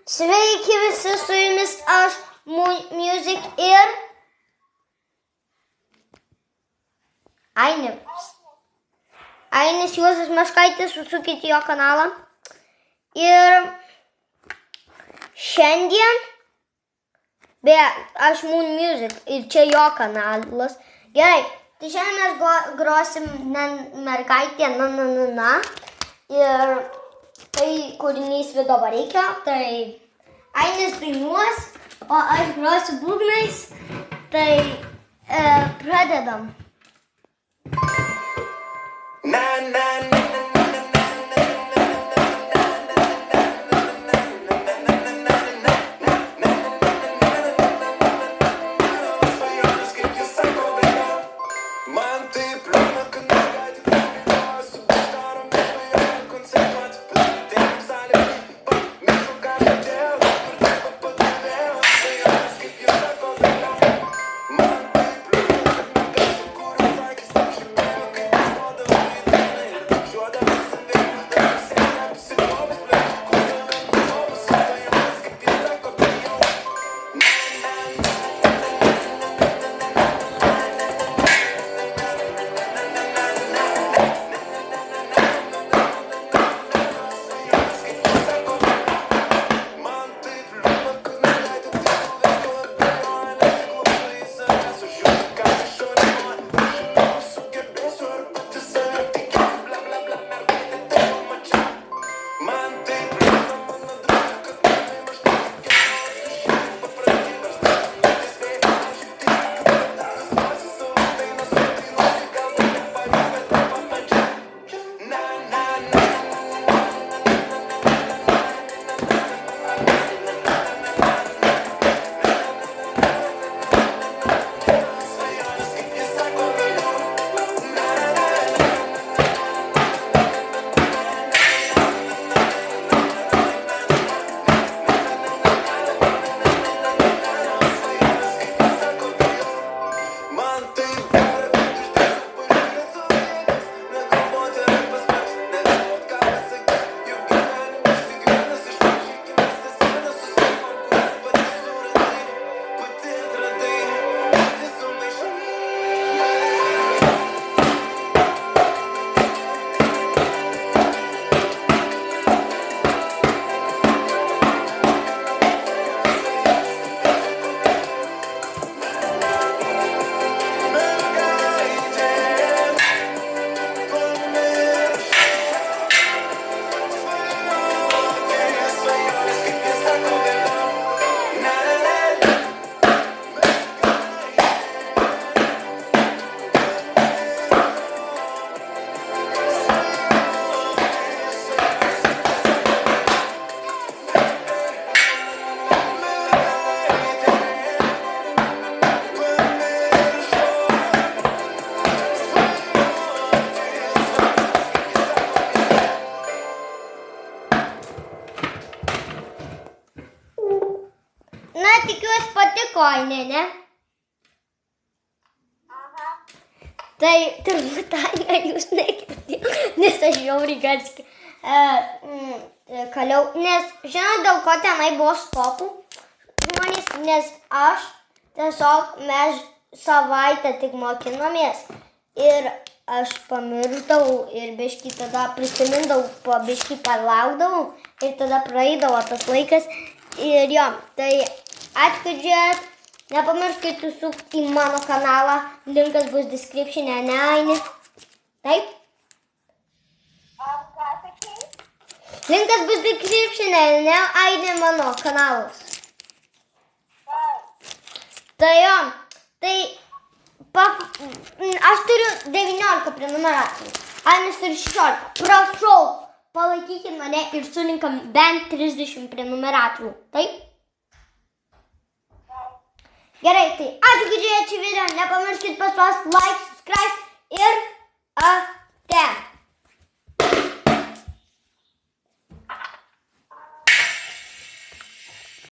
Sveiki visi, su jumis aš, Moon Music ir Ainis Juozas Meškaitis, užsukite jo kanalą. Ir šiandien, aš Moon Music ir čia jo kanalas. Gerai, tai šiandien mes grosim mergaitė na. Ir tai kūrinys Vido Bareikio, tai Ainis dainuos, o aš grosiu būgnais, tai pradedam. Tikiuosi patiko, ne? Tai turbūt Aina jūs negirdėjo, nes aš žiauriai garsiai kaliau. Nes žinot, dėl ko tenai buvo stopų žmonės, nes mes savaitę tik mokinomės ir aš pamiršdavau ir biškį tada prisimindavau, biškį palaukdavau ir tada praeidavo tas laikas ir jo, tai ačiū, kad žiūrėt. Nepamirškit užsukti į mano kanalą. Linkas bus description'e, ne, Aini? Taip? Linkas bus description'e, ne, Aini, mano kanalas. Tai jo, tai aš turiu 19 prenumeratorių. Ainis turi 16. Prašau, palaikykit mane ir surinkam bent 30 prenumeratorių. Taip? Gerai, tai ačiū, kad žiūrėjote šį video, nepamirškit paspausti like, subscribe ir ate.